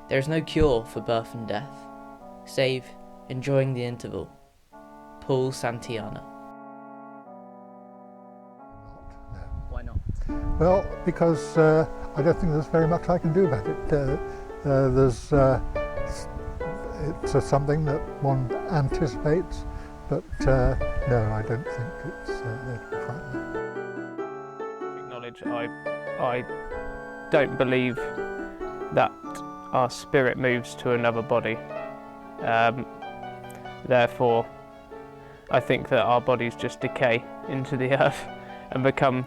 There is no cure for birth and death, save enjoying the interval. Paul Santayana. Why not? Well, because I don't think there's very much I can do about it. It's something that one anticipates, but no, I don't think it's there to be frightening. Acknowledge I don't believe that our spirit moves to another body. Therefore, I think that our bodies just decay into the earth and become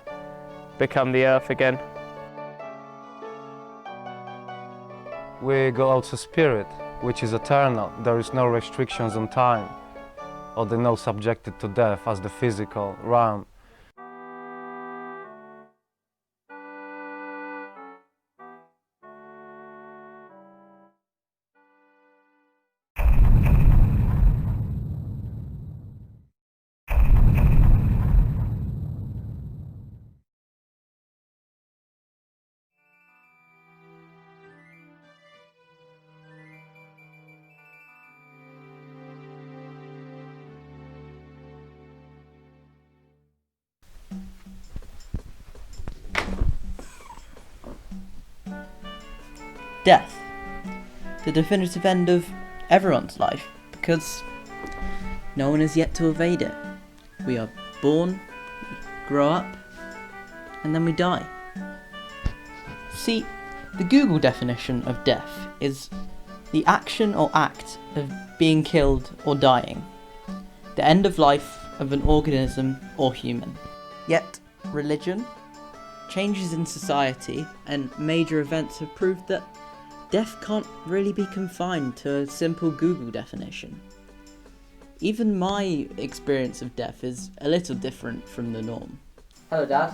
the earth again. We go out to spirit, which is eternal. There is no restrictions on time, or they're not subjected to death as the physical realm. Death. The definitive end of everyone's life, because no one has yet to evade it. We are born, we grow up, and then we die. See, the Google definition of death is the action or act of being killed or dying. The end of life of an organism or human. Yet, religion, changes in society, and major events have proved that death can't really be confined to a simple Google definition. Even my experience of death is a little different from the norm. Hello, Dad.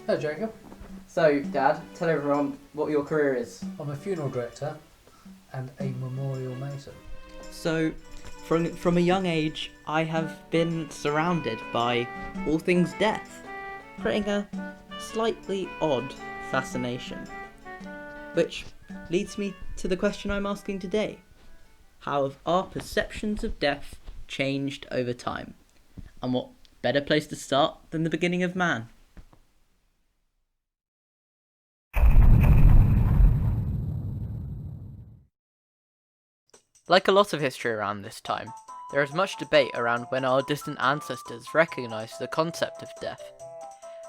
Hello, Jacob. So, Dad, tell everyone what your career is. I'm a funeral director and a memorial mason. So, from a young age, I have been surrounded by all things death, creating a slightly odd fascination. Which leads me to the question I'm asking today. How have our perceptions of death changed over time? And what better place to start than the beginning of man? Like a lot of history around this time, there is much debate around when our distant ancestors recognised the concept of death.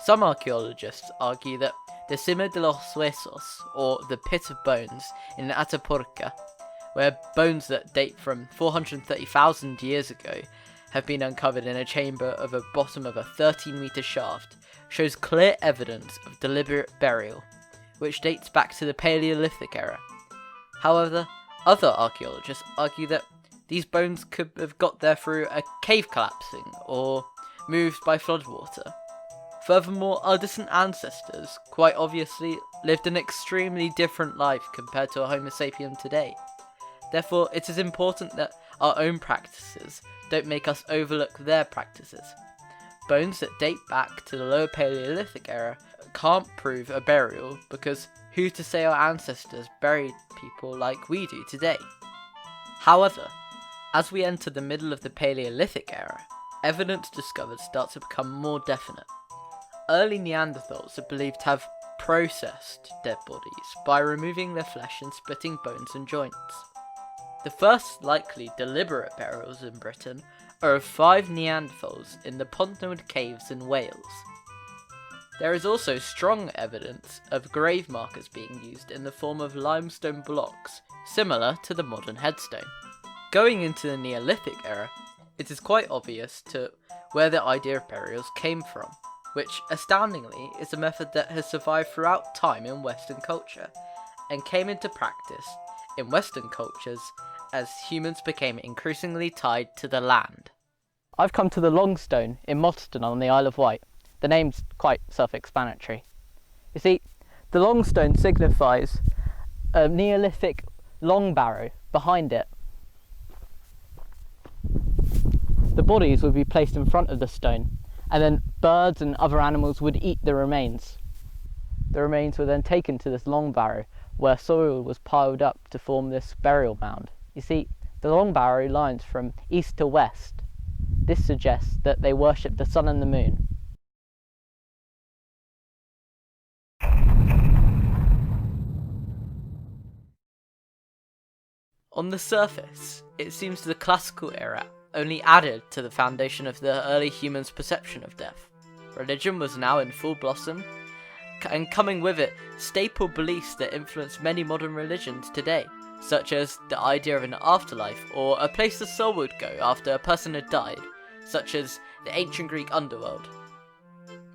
Some archaeologists argue that the Cima de los Huesos, or the Pit of Bones in Atapuerca, where bones that date from 430,000 years ago have been uncovered in a chamber of the bottom of a 13-metre shaft, shows clear evidence of deliberate burial, which dates back to the Paleolithic era. However, other archaeologists argue that these bones could have got there through a cave collapsing or moved by floodwater. Furthermore, our distant ancestors, quite obviously, lived an extremely different life compared to a Homo sapien today. Therefore, it is important that our own practices don't make us overlook their practices. Bones that date back to the Lower Paleolithic era can't prove a burial because who's to say our ancestors buried people like we do today? However, as we enter the middle of the Paleolithic era, evidence discovered starts to become more definite. Early Neanderthals are believed to have processed dead bodies by removing their flesh and splitting bones and joints. The first likely deliberate burials in Britain are of 5 Neanderthals in the Pontnood Caves in Wales. There is also strong evidence of grave markers being used in the form of limestone blocks, similar to the modern headstone. Going into the Neolithic era, it is quite obvious to where the idea of burials came from, which, astoundingly, is a method that has survived throughout time in Western culture, and came into practice in Western cultures as humans became increasingly tied to the land. I've come to the Longstone in Motton on the Isle of Wight. The name's quite self-explanatory. You see, the Longstone signifies a Neolithic long barrow behind it. The bodies would be placed in front of the stone, and then birds and other animals would eat the remains. The remains were then taken to this long barrow, where soil was piled up to form this burial mound. You see, the long barrow lines from east to west. This suggests that they worshipped the sun and the moon. On the surface, it seems the classical era only added to the foundation of the early humans' perception of death. Religion was now in full blossom, and coming with it, staple beliefs that influence many modern religions today, such as the idea of an afterlife, or a place the soul would go after a person had died, such as the ancient Greek underworld.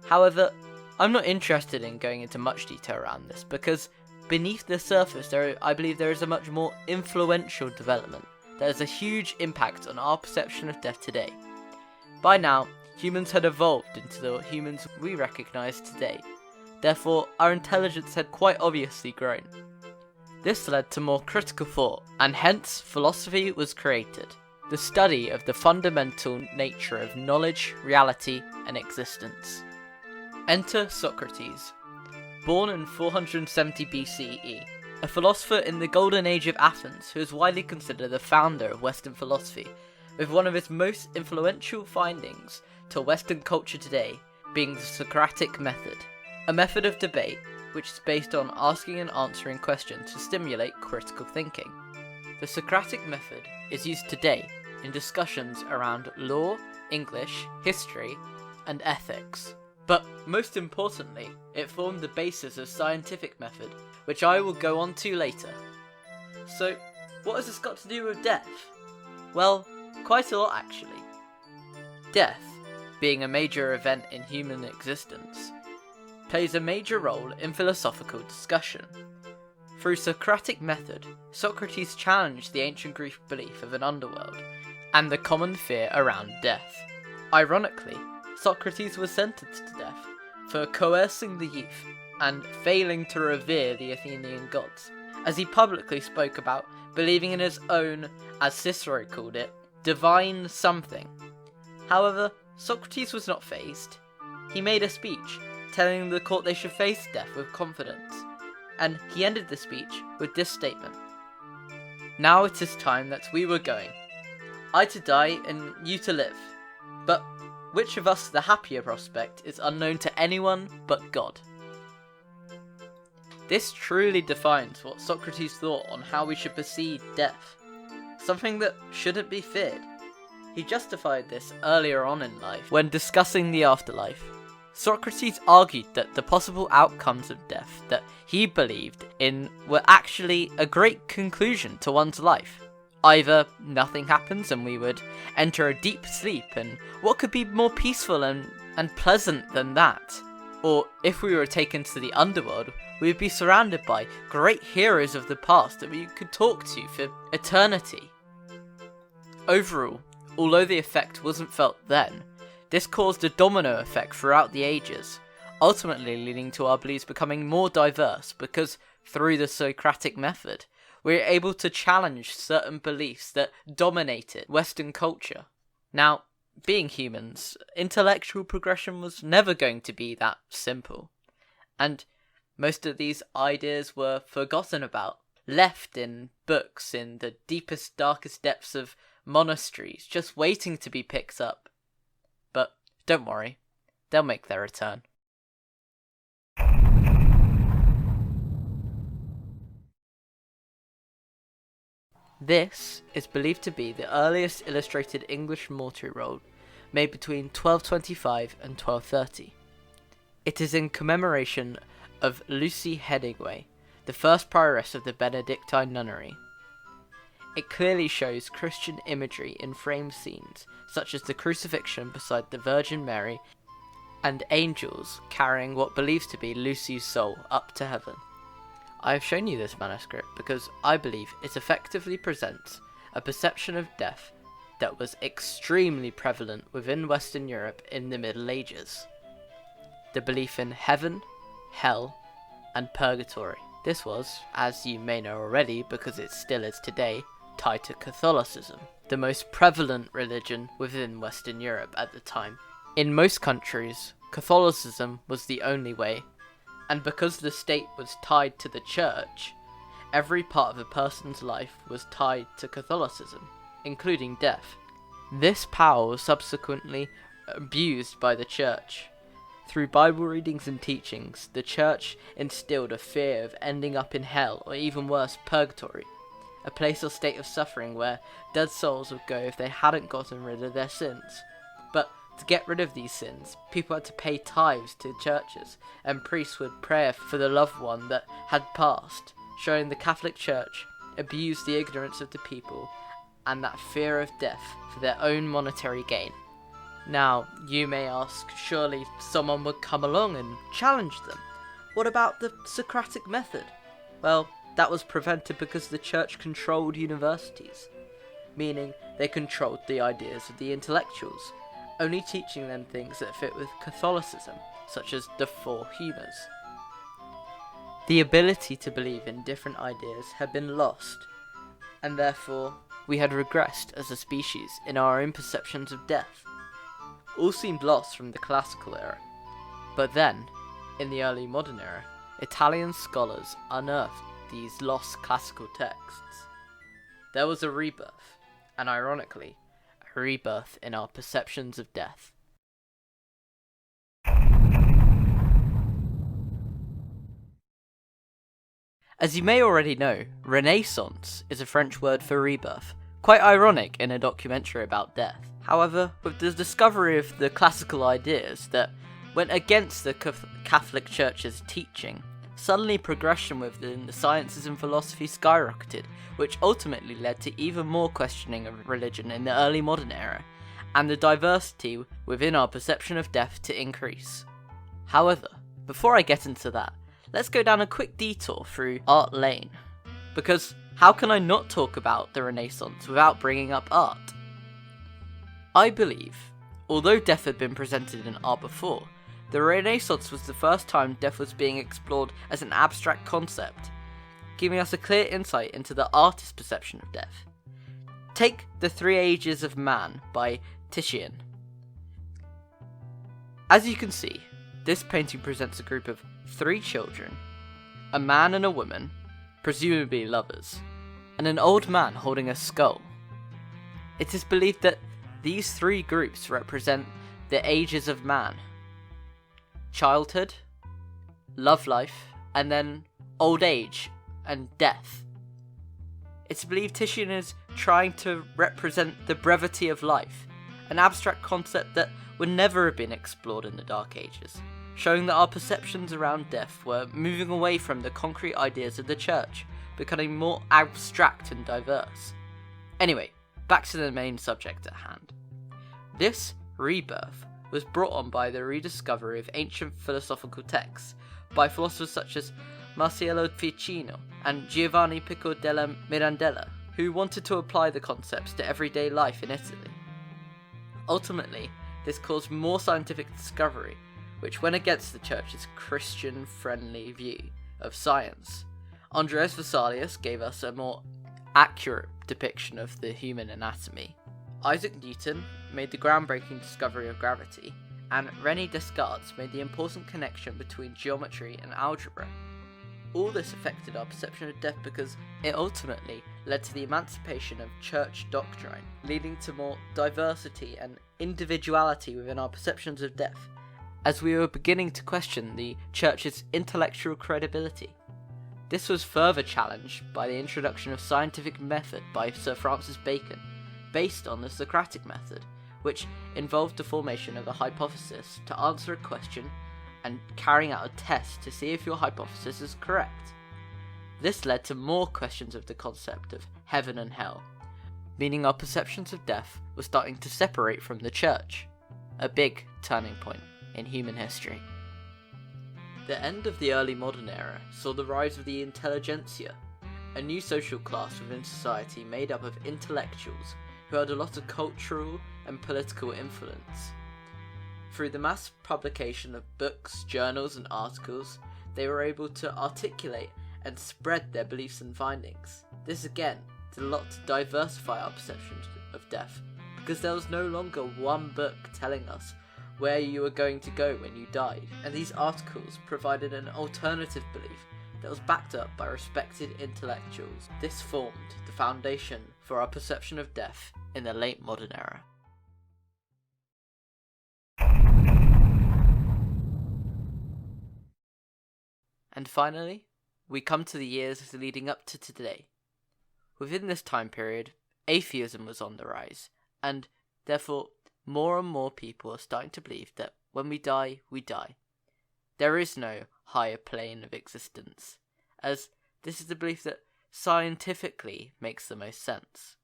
However, I'm not interested in going into much detail around this, because beneath the surface, I believe there is a much more influential development that has a huge impact on our perception of death today. By now, humans had evolved into the humans we recognise today. Therefore, our intelligence had quite obviously grown. This led to more critical thought, and hence philosophy was created, the study of the fundamental nature of knowledge, reality, and existence. Enter Socrates. Born in 470 BCE, a philosopher in the golden age of Athens who is widely considered the founder of Western philosophy, with one of his most influential findings to Western culture today being the Socratic method, a method of debate which is based on asking and answering questions to stimulate critical thinking. The Socratic method is used today in discussions around law, English, history, and ethics. But most importantly, it formed the basis of scientific method, which I will go on to later. So, what has this got to do with death? Well, quite a lot actually. Death, being a major event in human existence, plays a major role in philosophical discussion. Through Socratic method, Socrates challenged the ancient Greek belief of an underworld and the common fear around death. Ironically, Socrates was sentenced to death for coercing the youth and failing to revere the Athenian gods, as he publicly spoke about believing in his own, as Cicero called it, divine something. However, Socrates was not fazed. He made a speech telling the court they should face death with confidence, and he ended the speech with this statement: "Now it is time that we were going, I to die and you to live, but which of us the happier prospect is unknown to anyone but God." This truly defines what Socrates thought on how we should perceive death, something that shouldn't be feared. He justified this earlier on in life when discussing the afterlife. Socrates argued that the possible outcomes of death that he believed in were actually a great conclusion to one's life. Either nothing happens and we would enter a deep sleep, and what could be more peaceful and pleasant than that? Or if we were taken to the underworld, we would be surrounded by great heroes of the past that we could talk to for eternity. Overall, although the effect wasn't felt then, this caused a domino effect throughout the ages, ultimately leading to our beliefs becoming more diverse because, through the Socratic method, we are able to challenge certain beliefs that dominated Western culture. Now, being humans, intellectual progression was never going to be that simple, and most of these ideas were forgotten about, left in books in the deepest, darkest depths of monasteries, just waiting to be picked up. But don't worry, they'll make their return. This is believed to be the earliest illustrated English mortuary roll made between 1225 and 1230. It is in commemoration of Lucy Headingway, the first prioress of the Benedictine nunnery. It clearly shows Christian imagery in framed scenes, such as the crucifixion beside the Virgin Mary and angels carrying what believes to be Lucy's soul up to heaven. I have shown you this manuscript because I believe it effectively presents a perception of death that was extremely prevalent within Western Europe in the Middle Ages. The belief in heaven, hell, and purgatory. This was, as you may know already because it still is today, tied to Catholicism, the most prevalent religion within Western Europe at the time. In most countries, Catholicism was the only way, And because the state was tied to the church, every part of a person's life was tied to Catholicism, including death. This power was subsequently abused by the church. Through Bible readings and teachings, the church instilled a fear of ending up in hell, or even worse, purgatory, a place or state of suffering where dead souls would go if they hadn't gotten rid of their sins. But to get rid of these sins, people had to pay tithes to churches, and priests would pray for the loved one that had passed, showing the Catholic Church abused the ignorance of the people and that fear of death for their own monetary gain. Now, you may ask, surely someone would come along and challenge them. What about the Socratic method? Well, that was prevented because the church controlled universities, meaning they controlled the ideas of the intellectuals, only teaching them things that fit with Catholicism, such as the four humours. The ability to believe in different ideas had been lost, and therefore we had regressed as a species in our own perceptions of death. All seemed lost from the classical era. But then, in the early modern era, Italian scholars unearthed these lost classical texts. There was a rebirth, and ironically, a rebirth in our perceptions of death. As you may already know, Renaissance is a French word for rebirth, quite ironic in a documentary about death. However, with the discovery of the classical ideas that went against the Catholic Church's teaching, suddenly progression within the sciences and philosophy skyrocketed, which ultimately led to even more questioning of religion in the early modern era, and the diversity within our perception of death to increase. However, before I get into that, let's go down a quick detour through Art Lane, because how can I not talk about the Renaissance without bringing up art? I believe, although death had been presented in art before, the Renaissance was the first time death was being explored as an abstract concept, giving us a clear insight into the artist's perception of death. Take The Three Ages of Man by Titian. As you can see, this painting presents a group of 3 children, a man and a woman, presumably lovers, and an old man holding a skull. It is believed that these 3 groups represent the ages of man: childhood, love life, and then old age and death. It's believed Titian is trying to represent the brevity of life, an abstract concept that would never have been explored in the Dark Ages, showing that our perceptions around death were moving away from the concrete ideas of the church, becoming more abstract and diverse. Anyway, back to the main subject at hand. This rebirth was brought on by the rediscovery of ancient philosophical texts by philosophers such as Marcello Ficino and Giovanni Pico della Mirandella, who wanted to apply the concepts to everyday life in Italy. Ultimately, this caused more scientific discovery, which went against the church's Christian-friendly view of science. Andreas Vesalius gave us a more accurate depiction of the human anatomy. Isaac Newton made the groundbreaking discovery of gravity, and René Descartes made the important connection between geometry and algebra. All this affected our perception of death because it ultimately led to the emancipation of church doctrine, leading to more diversity and individuality within our perceptions of death, as we were beginning to question the church's intellectual credibility. This was further challenged by the introduction of scientific method by Sir Francis Bacon, based on the Socratic method, which involved the formation of a hypothesis to answer a question and carrying out a test to see if your hypothesis is correct. This led to more questions of the concept of heaven and hell, meaning our perceptions of death were starting to separate from the church, a big turning point in human history. The end of the early modern era saw the rise of the intelligentsia, a new social class within society made up of intellectuals who had a lot of cultural and political influence. Through the mass publication of books, journals, and articles, they were able to articulate and spread their beliefs and findings. This again did a lot to diversify our perceptions of death, because there was no longer one book telling us where you were going to go when you died, and these articles provided an alternative belief that was backed up by respected intellectuals. This formed the foundation for our perception of death in the late modern era. And finally, we come to the years leading up to today. Within this time period, atheism was on the rise, and therefore more and more people are starting to believe that when we die, we die. There is no higher plane of existence, as this is the belief that scientifically makes the most sense.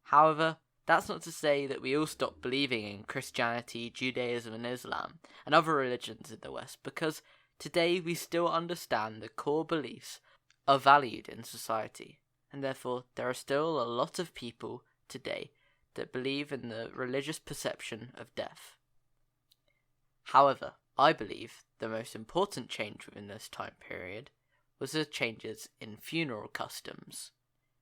However, that's not to say that we all stop believing in Christianity, Judaism and Islam and other religions in the West, because today we still understand the core beliefs are valued in society, and therefore there are still a lot of people today that believe in the religious perception of death. However, I believe the most important change within this time period was the changes in funeral customs,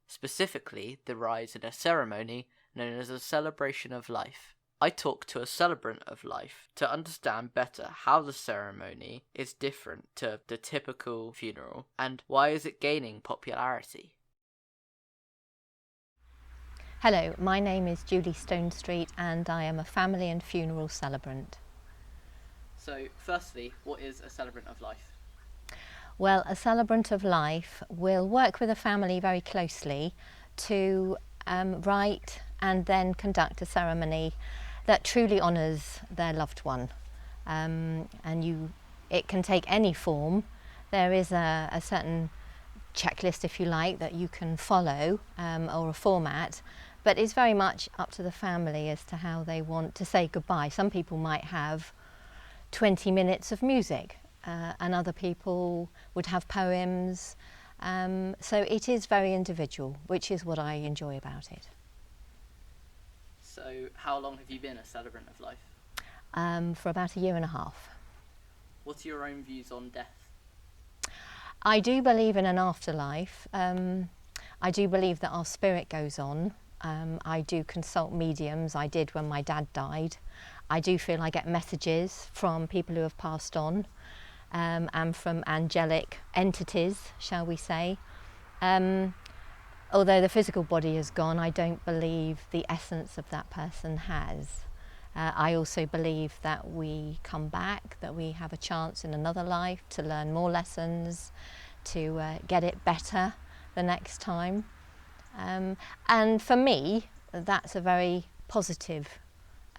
specifically the rise in a ceremony known as a celebration of life. I talked to a celebrant of life to understand better how the ceremony is different to the typical funeral and why is it gaining popularity. Hello, my name is Julie Stonestreet and I am a family and funeral celebrant. So, firstly, what is a celebrant of life? Well, a celebrant of life will work with a family very closely to write and then conduct a ceremony that truly honours their loved one. It can take any form. There is a certain checklist, if you like, that you can follow, or a format, but it's very much up to the family as to how they want to say goodbye. Some people might have 20 minutes of music, and other people would have poems. So it is very individual, which is what I enjoy about it. So, how long have you been a celebrant of life? For about 1.5 years. What are your own views on death? I do believe in an afterlife. I do believe that our spirit goes on. I do consult mediums. I did when my dad died. I do feel I get messages from people who have passed on, and from angelic entities, shall we say. Although the physical body is gone, I don't believe the essence of that person has. I also believe that we come back, that we have a chance in another life to learn more lessons, to get it better the next time. And for me, that's a very positive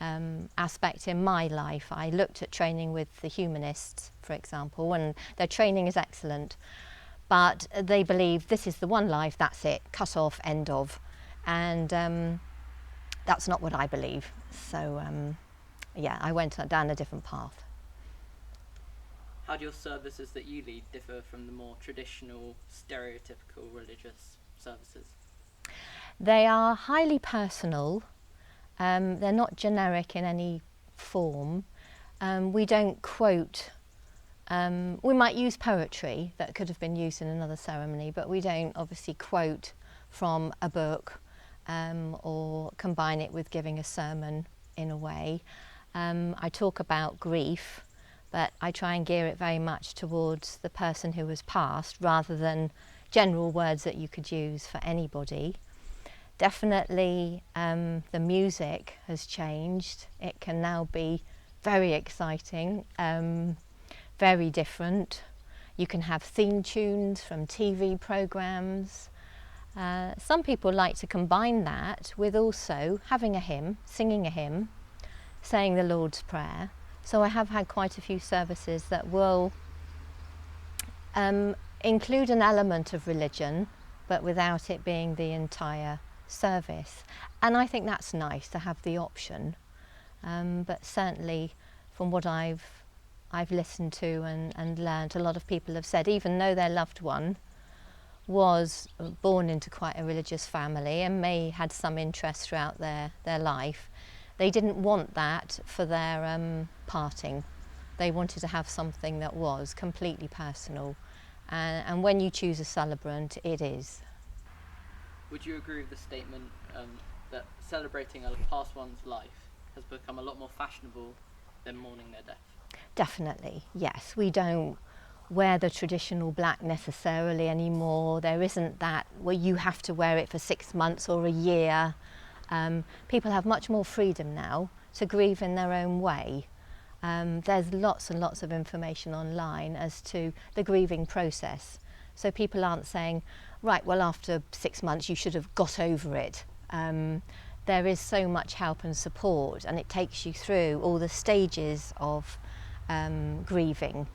aspect in my life. I looked at training with the humanists, for example, and their training is excellent, but they believe this is the one life, that's it, cut off, end of. And that's not what I believe. So yeah, I went down a different path. How do your services that you lead differ from the more traditional, stereotypical religious services? They are highly personal. They're not generic in any form. We don't quote. We might use poetry that could have been used in another ceremony, but we don't obviously quote from a book or combine it with giving a sermon in a way. I talk about grief, but I try and gear it very much towards the person who has passed rather than general words that you could use for anybody. Definitely the music has changed. It can now be very exciting, very different. You can have theme tunes from TV programmes. Some people like to combine that with also having a hymn, singing a hymn, saying the Lord's Prayer. So I have had quite a few services that will include an element of religion, but without it being the entire service. And I think that's nice to have the option. But certainly from what I've listened to and learned, a lot of people have said, even though their loved one was born into quite a religious family and may had some interest throughout their life, they didn't want that for their parting. They wanted to have something that was completely personal. And when you choose a celebrant, it is. Would you agree with the statement that celebrating a past one's life has become a lot more fashionable than mourning their death? Definitely, yes. We don't wear the traditional black necessarily anymore. There isn't that where you have to wear it for 6 months or a year. People have much more freedom now to grieve in their own way. There's lots and lots of information online as to the grieving process. So people aren't saying, right, well, after 6 months you should have got over it. There is so much help and support, and it takes you through all the stages of grieving.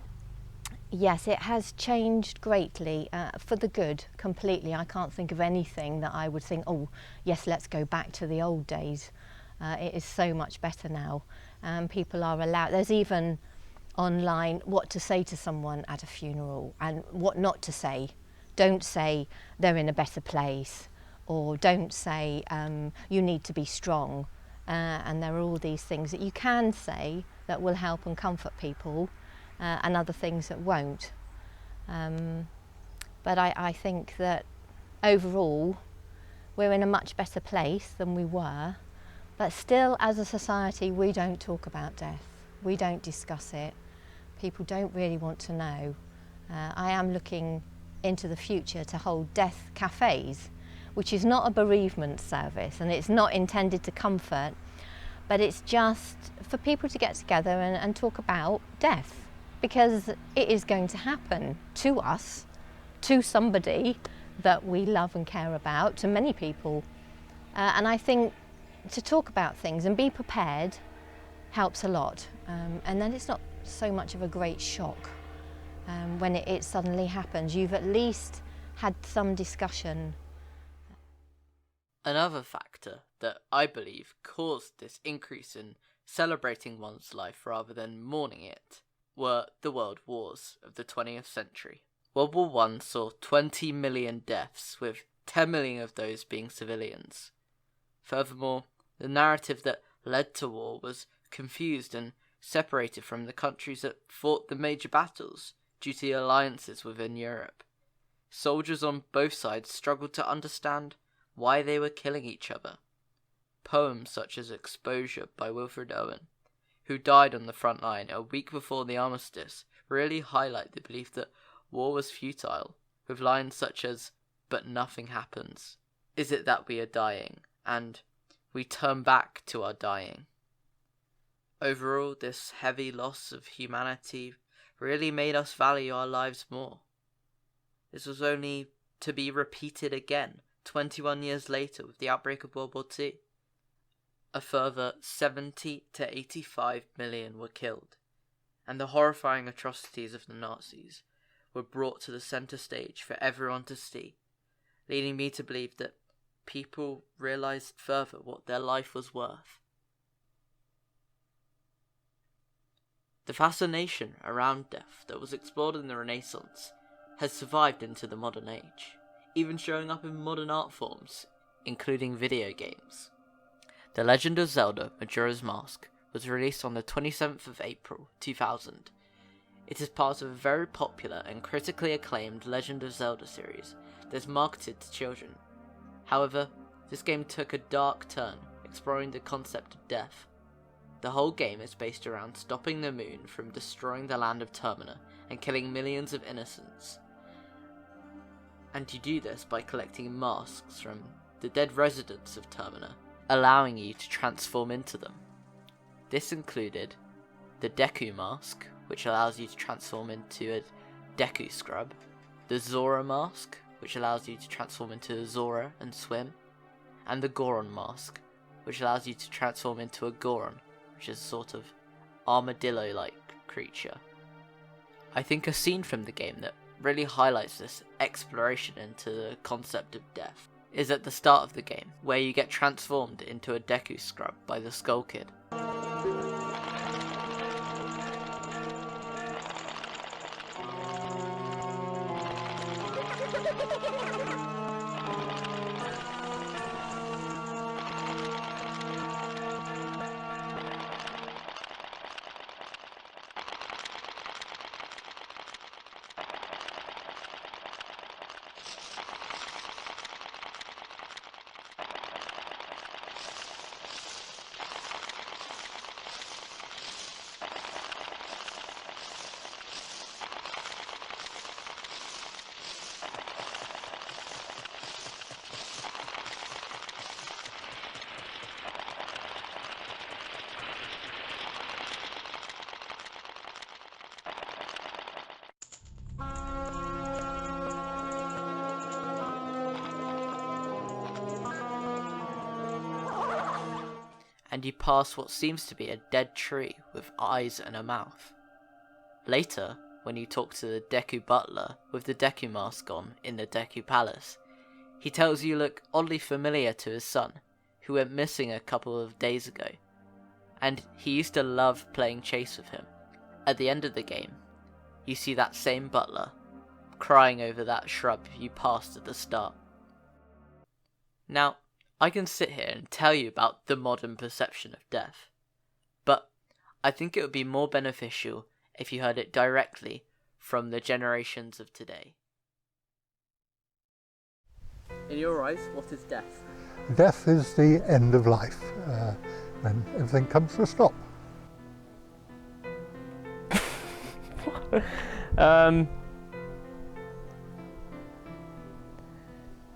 Yes, it has changed greatly, for the good, completely. I can't think of anything that I would think, oh, yes, let's go back to the old days. It is so much better now. People are allowed, there's even online what to say to someone at a funeral and what not to say. Don't say they're in a better place, or don't say you need to be strong. And there are all these things that you can say that will help and comfort people, and other things that won't. But I think that overall we're in a much better place than we were, but still as a society we don't talk about death. We don't discuss it. People don't really want to know. I am looking into the future to hold death cafes, which is not a bereavement service and it's not intended to comfort, but it's just for people to get together and talk about death, because it is going to happen to us, to somebody that we love and care about, to many people. And I think to talk about things and be prepared helps a lot. And then it's not so much of a great shock when it suddenly happens. You've at least had some discussion. Another factor that I believe caused this increase in celebrating one's life rather than mourning it were the world wars of the 20th century. World War I saw 20 million deaths, with 10 million of those being civilians. Furthermore, the narrative that led to war was confused and separated from the countries that fought the major battles due to the alliances within Europe. Soldiers on both sides struggled to understand why they were killing each other. Poems such as Exposure by Wilfred Owen, who died on the front line a week before the armistice, really highlight the belief that war was futile, with lines such as, "But nothing happens. Is it that we are dying?" and "We turn back to our dying." Overall, this heavy loss of humanity really made us value our lives more. This was only to be repeated again 21 years later with the outbreak of World War II. A further 70 to 85 million were killed, and the horrifying atrocities of the Nazis were brought to the centre stage for everyone to see, leading me to believe that people realised further what their life was worth. The fascination around death that was explored in the Renaissance has survived into the modern age, even showing up in modern art forms, including video games. The Legend of Zelda Majora's Mask was released on the 27th of April 2000. It is part of a very popular and critically acclaimed Legend of Zelda series that is marketed to children. However, this game took a dark turn, exploring the concept of death. The whole game is based around stopping the moon from destroying the land of Termina and killing millions of innocents. And you do this by collecting masks from the dead residents of Termina, allowing you to transform into them. This included the Deku mask, which allows you to transform into a Deku scrub, the Zora mask, which allows you to transform into Zora and swim, and the Goron mask, which allows you to transform into a Goron, which is a sort of armadillo-like creature. I think a scene from the game that really highlights this exploration into the concept of death is at the start of the game, where you get transformed into a Deku scrub by the Skull Kid. and you pass what seems to be a dead tree with eyes and a mouth. Later, when you talk to the Deku butler with the Deku mask on in the Deku Palace, he tells you look oddly familiar to his son, who went missing a couple of days ago, and he used to love playing chase with him. At the end of the game, you see that same butler, crying over that shrub you passed at the start. Now, I can sit here and tell you about the modern perception of death, but I think it would be more beneficial if you heard it directly from the generations of today. In your eyes, what is death? Death is the end of life, when everything comes to a stop.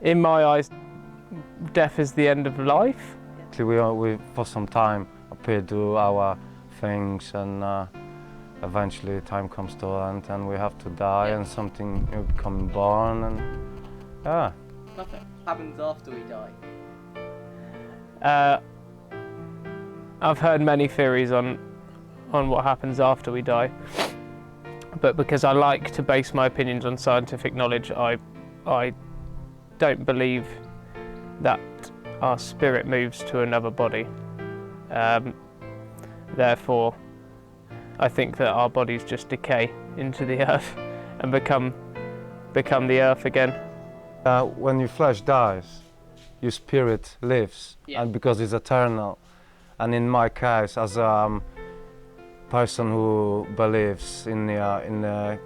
In my eyes, death is the end of life. We for some time appear to our things, and eventually time comes to an end and we have to die, and something new become born, and yeah. Nothing happens after we die. I've heard many theories on what happens after we die, but because I like to base my opinions on scientific knowledge, I don't believe that our spirit moves to another body. Therefore, I think that our bodies just decay into the earth and become the earth again. When your flesh dies, your spirit lives, and because it's eternal. And in my case, as a person who believes in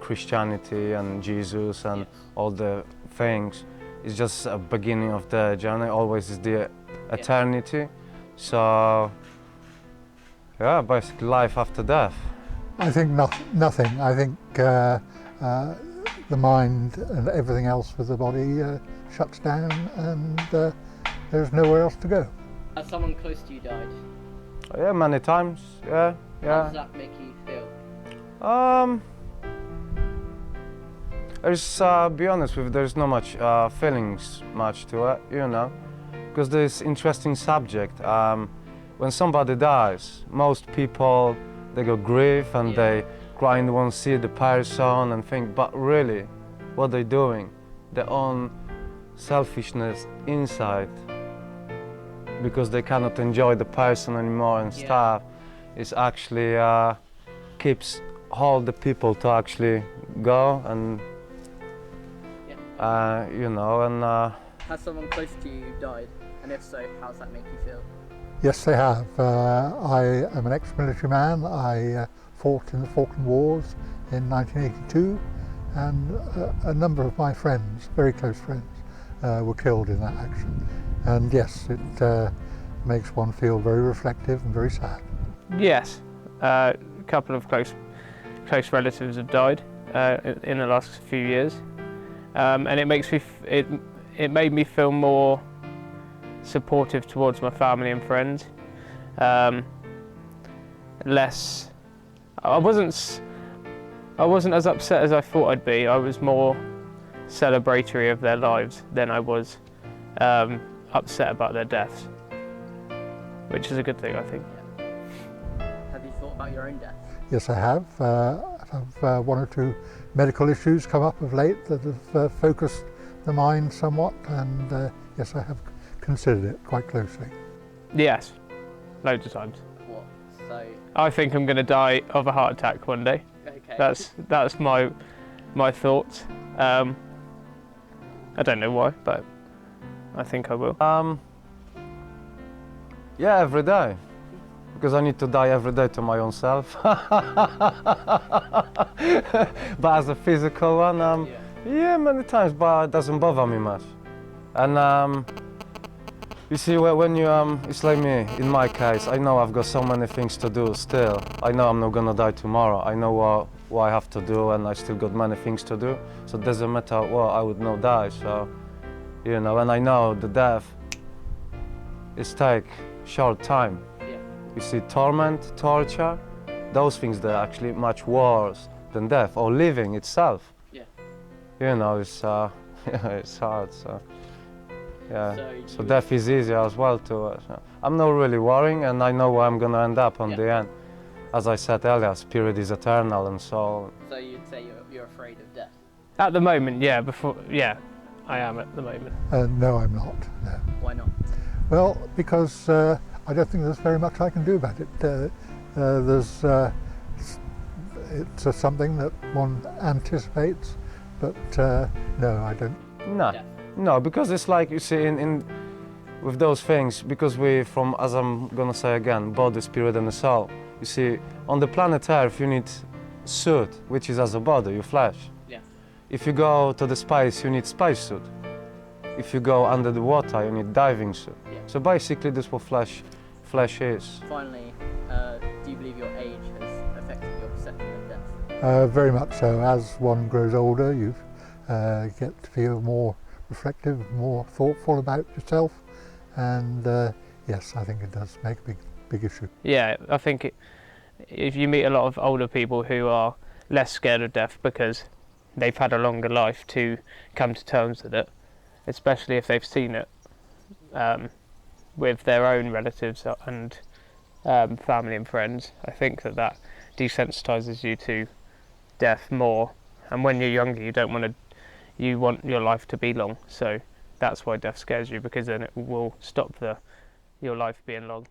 Christianity and Jesus and all the things, it's just a beginning of the journey. Always is the eternity. So, yeah, basically life after death. I think nothing. I think the mind and everything else with the body shuts down, and there's nowhere else to go. Has someone close to you died? Yeah, many times. Yeah. How does that make you feel? Be honest with you, there's not much feelings much to it, you know, because this interesting subject. When somebody dies, most people, they go grief and they cry and won't see the person and think, but really, what they're doing, their own selfishness inside, because they cannot enjoy the person anymore and stuff, is actually keeps all the people to actually go and you know, and Has someone close to you died? And if so, how does that make you feel? Yes, they have. I am an ex-military man. I fought in the Falkland Wars in 1982, and a number of my friends, very close friends, were killed in that action. And yes, it makes one feel very reflective and very sad. Yes, a couple of close relatives have died in the last few years, and it makes me it made me feel more supportive towards my family and friends. Less, I wasn't as upset as I thought I'd be. I was more celebratory of their lives than I was upset about their deaths, which is a good thing, I think. Have you thought about your own death? Yes, I have. I've one or two medical issues come up of late that have focused the mind somewhat, and yes, I have considered it quite closely. Yes, loads of times. What? So. I think I'm going to die of a heart attack one day. Okay. That's my thoughts. I don't know why, but I think I will. Yeah, every day, because I need to die every day to my own self. But as a physical one, yeah, many times, but it doesn't bother me much. And you see, when you it's like me. In my case, I know I've got so many things to do still. I know I'm not gonna die tomorrow. I know what I have to do, and I still got many things to do. So it doesn't matter what, I would not die. So, you know, and I know the death is take short time. Yeah. You see, torment, torture, those things, they're actually much worse than death or living itself. Yeah. You know, it's it's hard. So. Yeah. So So death is easier as well to us. I'm not really worrying, and I know where I'm gonna end up on Yeah. the end. As I said earlier, spirit is eternal, and so So you'd say you're afraid of death? At the moment, yeah. I am at the moment. No, I'm not. No. Why not? Well, because I don't think there's very much I can do about it. It's something that one anticipates, but no, I don't. no, Death. no, because it's like you see in with those things, because we from, as I'm gonna say again, body, spirit, and the soul. You see, on the planet Earth, you need suit, which is as a body, your flesh. Yeah. If you go to the space, you need space suit. If you go under the water, you need diving suit. Yeah. So basically, this is what flesh is. Finally, do you believe your age has affected your perception of death? Very much so. As one grows older, you get to feel more reflective, more thoughtful about yourself, and yes, I think it does make a big issue. Yeah, I think if you meet a lot of older people who are less scared of death because they've had a longer life to come to terms with it, especially if they've seen it with their own relatives and family and friends, I think that desensitizes you to death more. And when you're younger, you want your life to be long, so that's why death scares you, because then it will stop your life being long.